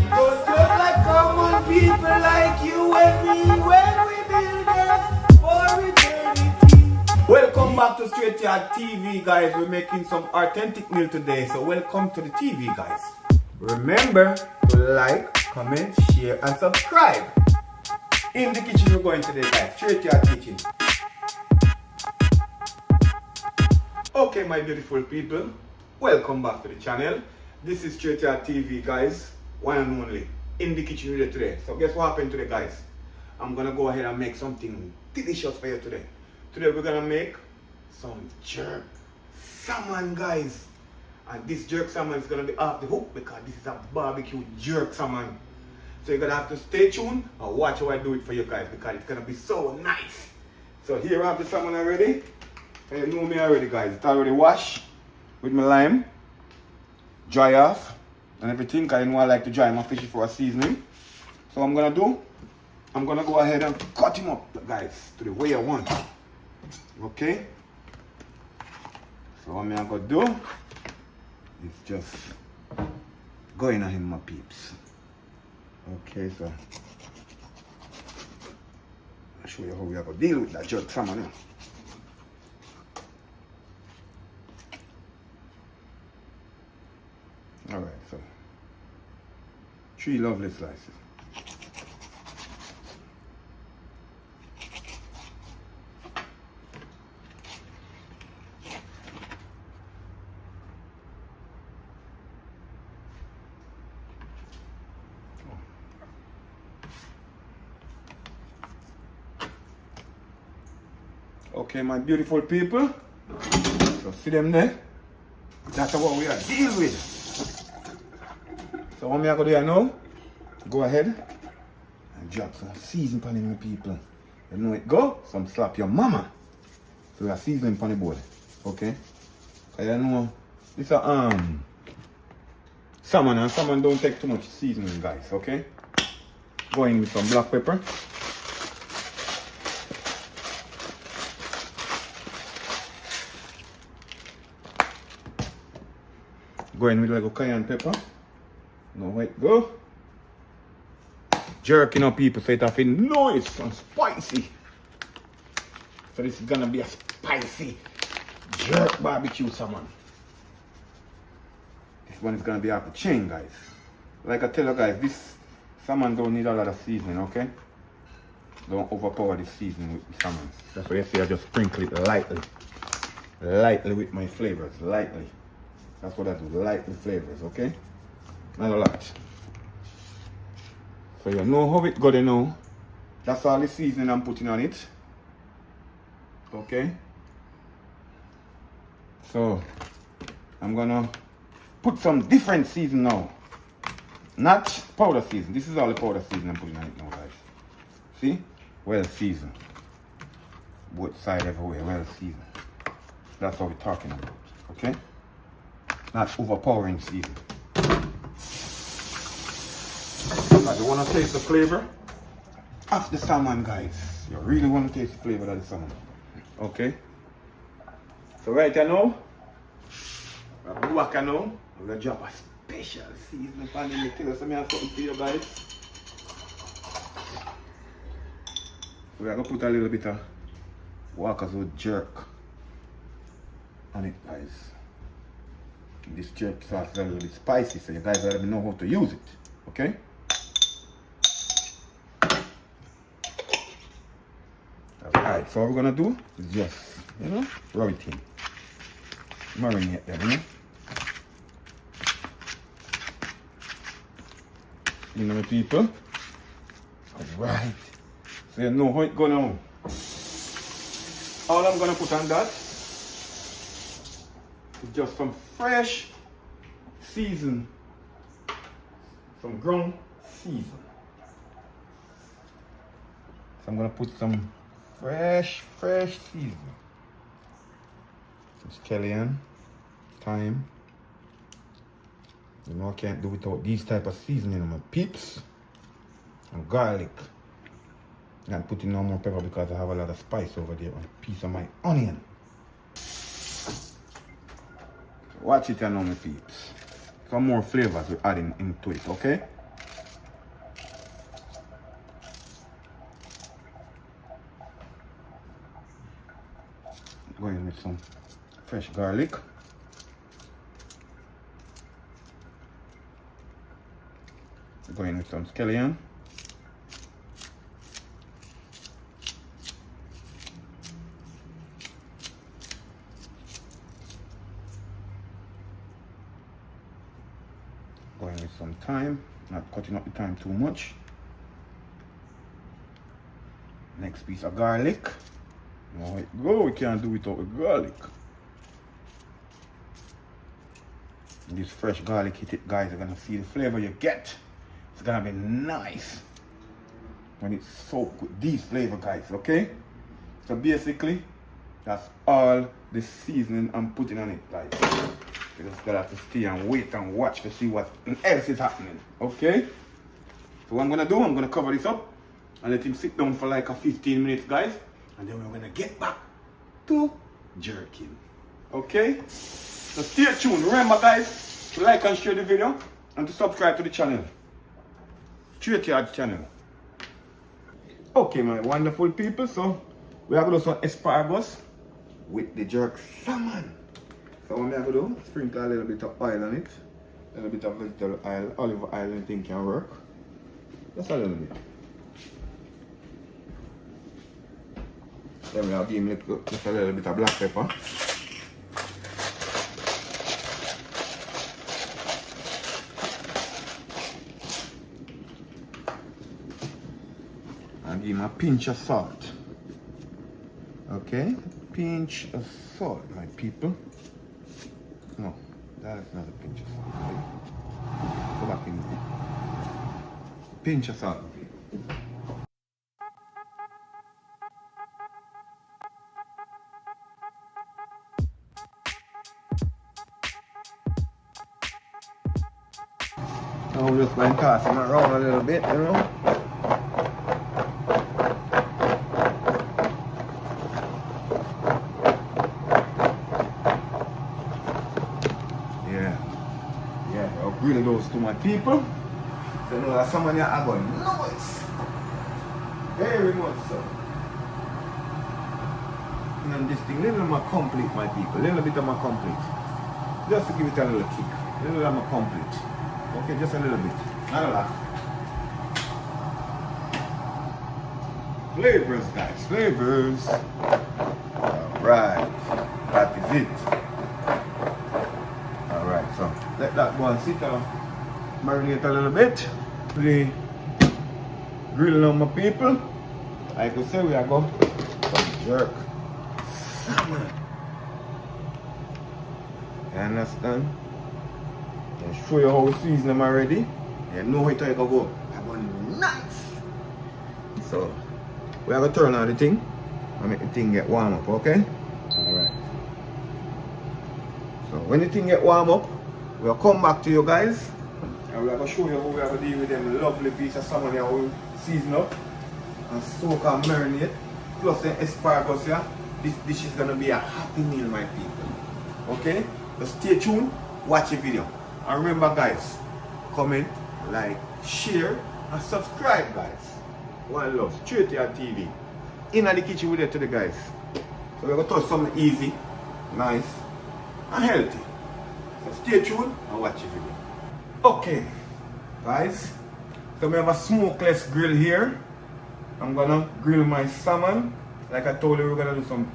But just like common people like you and me, when we build this for eternity. Welcome back to Str8yaad TV, guys. We're making some authentic meal today, so welcome to the TV, guys. Remember to like, comment, share, and subscribe. In the kitchen we're going today, guys. Str8yaad kitchen. Okay, my beautiful people, welcome back to the channel. This is Str8yaad TV, guys, one and only, in the kitchen with you today. So guess what happened today, guys? I'm gonna go ahead and make something delicious for you today. Today we're gonna make some jerk salmon, guys. And this jerk salmon is gonna be off the hook because this is a barbecue jerk salmon. So you're gonna have to stay tuned and watch how I do it for you guys because it's gonna be so nice. So here I have the salmon already. You know me already, guys. It's already washed with my lime, dry off and everything. I know I like to dry my fish for a seasoning. So I'm gonna go ahead and cut him up, guys, to the way I want. Okay? So what I'm gonna do is just going on him, my peeps. Okay, so I'll show you how we are gonna deal with that jerk salmon now. Alright, so 3 lovely slices. Okay, my beautiful people. So see them there? That's what we are dealing with. So what I'm going to do now, go ahead and drop some seasoning on my people. You know it go, some slap your mama. So we are seasoning on the board. Okay? Because you know, this is salmon, and salmon don't take too much seasoning, guys. Okay? Go in with some black pepper. Go in with like cayenne pepper. Now wait, go. Jerking up, people, so it have nice and spicy. So this is gonna be a spicy jerk barbecue salmon. This one is gonna be off the chain, guys. Like I tell you guys, this salmon don't need a lot of seasoning, okay? Don't overpower the seasoning with the salmon. That's why you see I just sprinkle it lightly. Lightly with my flavors, lightly. That's what I do, lightly flavors, okay? Not a lot. So you know how it got to know. That's all the seasoning I'm putting on it. Okay? So I'm gonna put some different season now. Not powder season. This is all the powder season I'm putting on it now, guys. See? Well seasoned. Both sides everywhere, well seasoned. That's what we're talking about. Okay? Not overpowering season. You want to taste the flavor of the salmon, guys. You really want to taste the flavor of the salmon. Okay? So right now, we're going to drop a special seasoning pan in the killer. So I have something for you guys. We're going to put a little bit of Walker's Wood jerk on it, guys. This jerk sauce is a little bit spicy, so you guys already know how to use it. Okay? Alright, so what we're gonna do is just, rub it in. Marinate them, You know, people? Alright. So you know how it's going on. All I'm gonna put on that is just some fresh season. Some ground season. So I'm gonna put some fresh season. Some scallion, thyme. You know I can't do without these type of seasoning, my peeps. And garlic. I'm putting no more pepper because I have a lot of spice over there on a piece of my onion. Watch it now, my peeps. Some more flavors we're adding into it, okay? Going with some fresh garlic. Going with some scallion. Going with some thyme, not cutting up the thyme too much. Next piece of garlic. Now it go, we can't do without the garlic. This fresh garlic hit it, guys. You're gonna see the flavor you get. It's gonna be nice when it's soaked with these flavor, guys. Okay, so basically that's all the seasoning I'm putting on it, guys. You just gotta have to stay and wait and watch to see what else is happening. Okay, so what I'm gonna do, I'm gonna cover this up and let him sit down for like a 15 minutes, guys, and then we're gonna get back to jerking. Okay, so stay tuned. Remember, guys, to like and share the video and to subscribe to the channel, Str8yaad channel. Okay, my wonderful people, so we are going to do some asparagus with the jerk salmon. So what I'm going to do, sprinkle a little bit of oil on it, a little bit of vegetable oil, olive oil, anything can work. Just a little bit. Then we'll give him just a little bit of black pepper. And give him a pinch of salt. Okay, pinch of salt, my people. No, that is not a pinch of salt. Go back in. Pinch of salt. Now we're just going to toss them around a little bit, you know. I'll grill those to my people. So you know that someone here are going nuts. Very much so. And this thing, little more complete, my people. Little bit of more complete. Just to give it a little kick. A little bit more complete. Okay, just a little bit. Not a lot. Flavors, guys. Flavors. Alright. That is it. Alright, so let that go and sit down. Marinate a little bit. Really grill on my people. Like I say, we are going to jerk salmon. You understand? I'll show you how we season them already. You know how it go go. I'm going nice. So we are going to turn on the thing and make the thing get warm up, okay? Alright. So when the thing get warm up, we'll come back to you guys. And we're going to show you how we are going to deal with them lovely piece of salmon here. We'll season up and soak and marinate. Plus the asparagus here. This dish is going to be a happy meal, my people. Okay? So stay tuned. Watch the video. And remember, guys, comment, like, share, and subscribe, guys. One love. Str8yaad TV. In the kitchen with it today, guys. So we're going to touch something easy, nice, and healthy. So stay tuned and watch the video. Okay, guys, so we have a smokeless grill here. I'm gonna grill my salmon. Like I told you, we're gonna do some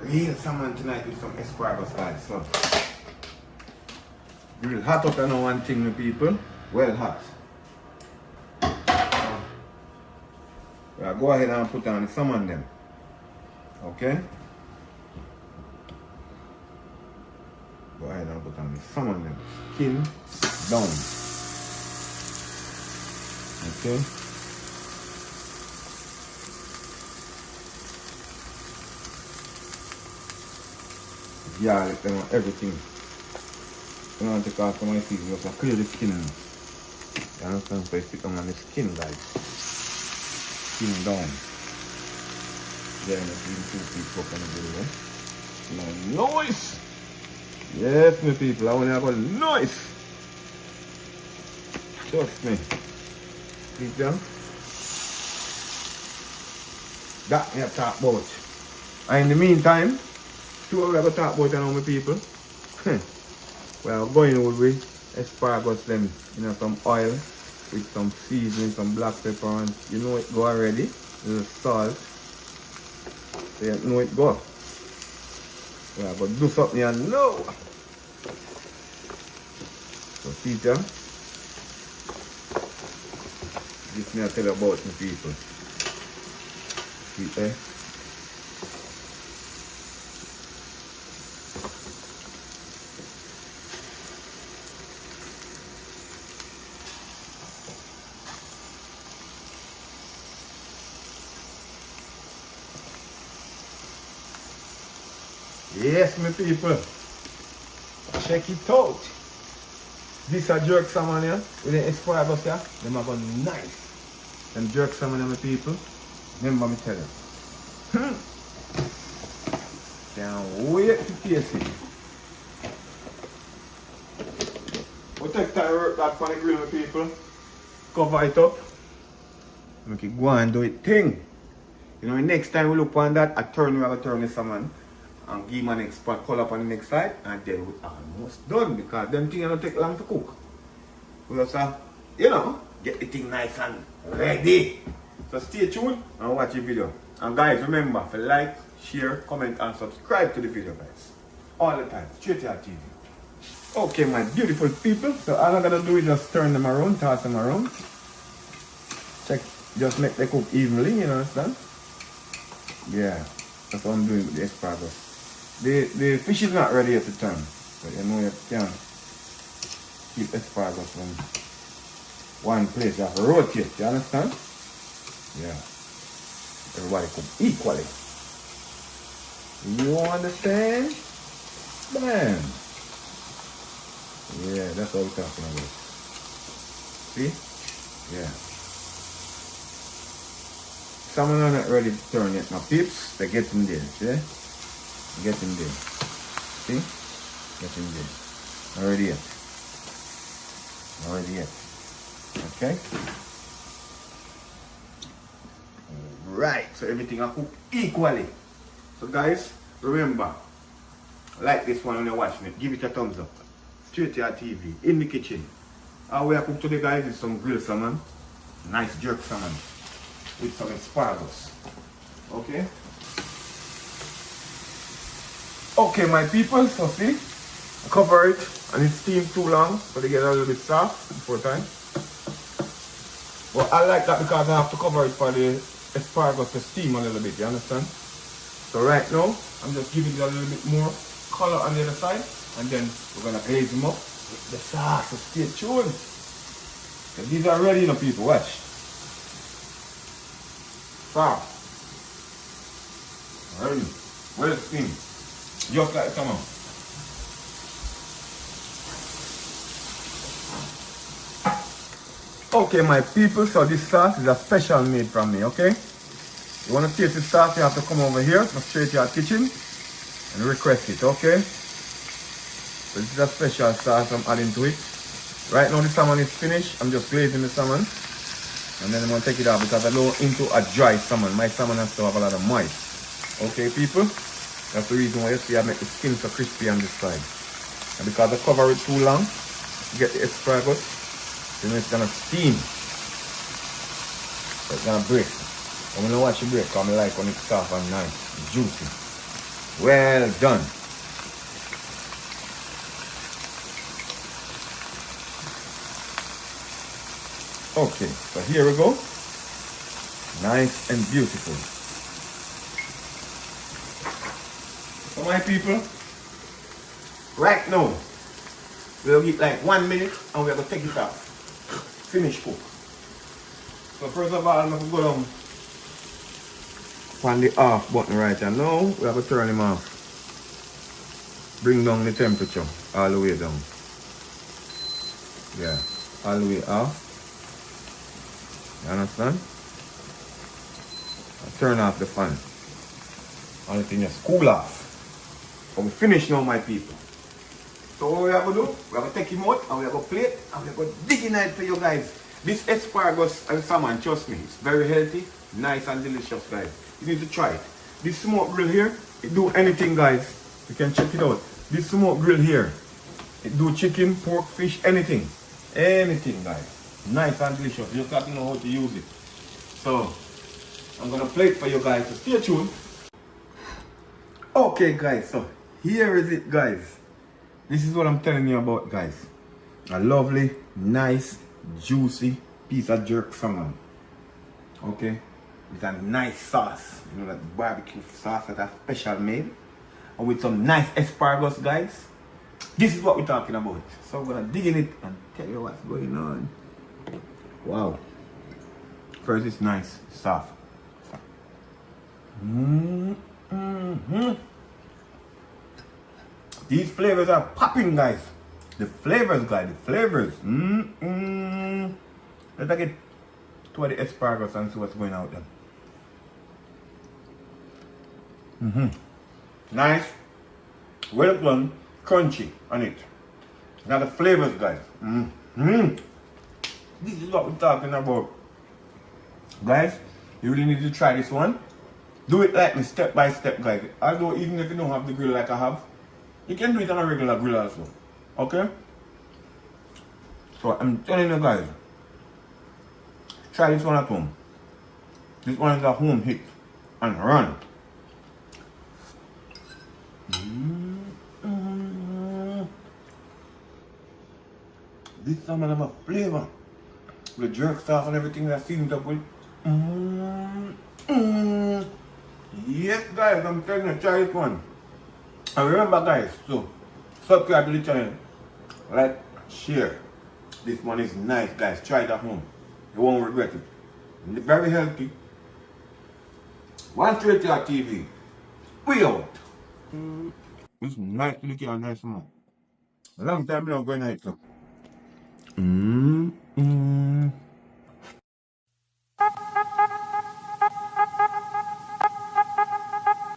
real salmon tonight with some asparagus, guys. So grill hot up and one thing, my people. Well hot. We'll go ahead and put on the salmon then. Okay? Go ahead and put on the salmon then. Skin down. Okay. Yeah, you know, everything. You want to take off some of the season, you have to clear the skin. You understand? So you stick them on the skin, guys. Skin down. Then you can keep up on the video. Now, noise! Yes, my people, I want to have a noise. Trust me. See them? That me have talk about. And in the meantime, two we are going to talk about now, my people. We are going with asparagus them, you know, some oil with some seasoning, some black pepper, and you know it go already. Little salt. So you know it go. We are going to do something here now. So see them. This me I tell you about my people. See there? Yes, my people. Check it out. This a jerk salmon here with the asparagus here. Them are going nice. Them jerk salmon here, my people. Remember me tell you. Can't wait to taste it. We'll take time to work that on the grill, my people. Cover it up. Make it go and do it thing. You know, next time we look on that, I turn the salmon and give my next pot color up on the next side, and then we're almost done because them things don't take long to cook. We just you know, get the thing nice and ready. So stay tuned and watch the video. And guys, remember to like, share, comment and subscribe to the video, guys. All the time. Str8yaad TV. Okay, my beautiful people. So all I'm gonna do is just turn them around, toss them around. Check, just make them cook evenly, you understand? Yeah, that's what I'm doing with the asparagus. The fish is not ready at the time, but you know you can keep asparagus in one place. You have to rotate, you understand? Yeah. Everybody cook equally. You understand? Bam! Yeah, that's what we're talking about. See? Yeah. Salmon are not ready to turn yet. Now peeps, they're getting there, see? Getting there. See? Getting there. Already yet. Already yet. Okay? Right. So everything I cook equally. So guys, remember, like this one when you're watching it. Give it a thumbs up. Str8yaad TV in the kitchen. How we are cook today, guys, is some grilled salmon. Nice jerk salmon. With some asparagus. Okay? Okay, my people, so see, I cover it and it's steamed too long, so they get a little bit soft before time. But I like that because I have to cover it for the asparagus to steam a little bit, you understand? So right now, I'm just giving it a little bit more color on the other side, and then we're gonna glaze them up with the sauce, so stay tuned. So these are ready, you know, people, watch. Soft. Ready, well steamed. Just like come on. Okay, my people, so this sauce is a special made from me, okay? You want to taste the sauce, you have to come over here to Str8yaad kitchen and request it, okay? So this is a special sauce I'm adding to it. Right now the salmon is finished. I'm just glazing the salmon. And then I'm going to take it out because I don't into a dry salmon. My salmon has to have a lot of moist. Okay, people? That's the reason why you see I make the skin so crispy on this side. And because I cover it too long, to get the asparagus, then it's gonna steam. So it's gonna break. I'm gonna watch it break because I like when it's soft and nice, juicy. Well done. Okay, so here we go. Nice and beautiful. So my people, right now, we'll get like 1 minute and we're going to take it off. Finish cook. So first of all, I'm going to go down on the off button right here. Now, we have to turn him off. Bring down the temperature all the way down. Yeah, all the way off. You understand? I turn off the fan. All the thing just cool off. But we finish now, my people. So what we have to do, we have to take him out and we have to plate and we have to dig in it for you guys. This asparagus and salmon, trust me, it's very healthy, nice and delicious, guys. You need to try it. This smoke grill here, it do anything, guys. You can check it out. This smoke grill here, it do chicken, pork, fish, anything. Anything, guys. Nice and delicious. You just got to know how to use it. So, I'm gonna play it for you guys, so stay tuned. Okay, guys, so here is it, guys. This is what I'm telling you about, guys. A lovely, nice, juicy piece of jerk salmon. Okay? With a nice sauce. You know, that barbecue sauce that I special made. And with some nice asparagus, guys. This is what we're talking about. So I'm gonna dig in it and tell you what's going on. Wow. First, it's nice, soft. These flavors are popping, guys. The flavors, guys, the flavors. Let's get to the asparagus and see what's going out there. Nice, well done, crunchy on it. Now the flavors, guys. This is what we're talking about. Guys, you really need to try this one. Do it like me, step by step, guys. Although even if you don't have the grill like I have, you can do it on a regular grill also. Okay? So I'm telling you guys, try this one at home. This one is a home hit. And run. This salmon have a flavor. The jerk sauce and everything that seasoned up with. Yes, guys, I'm telling you, try this one. And remember, guys, so subscribe to the channel, like, share. This one is nice, guys. Try it at home. You won't regret it. Very healthy. Str8yaad TV. We out. It's nice to look at, nice one. A long time I don't go night, so.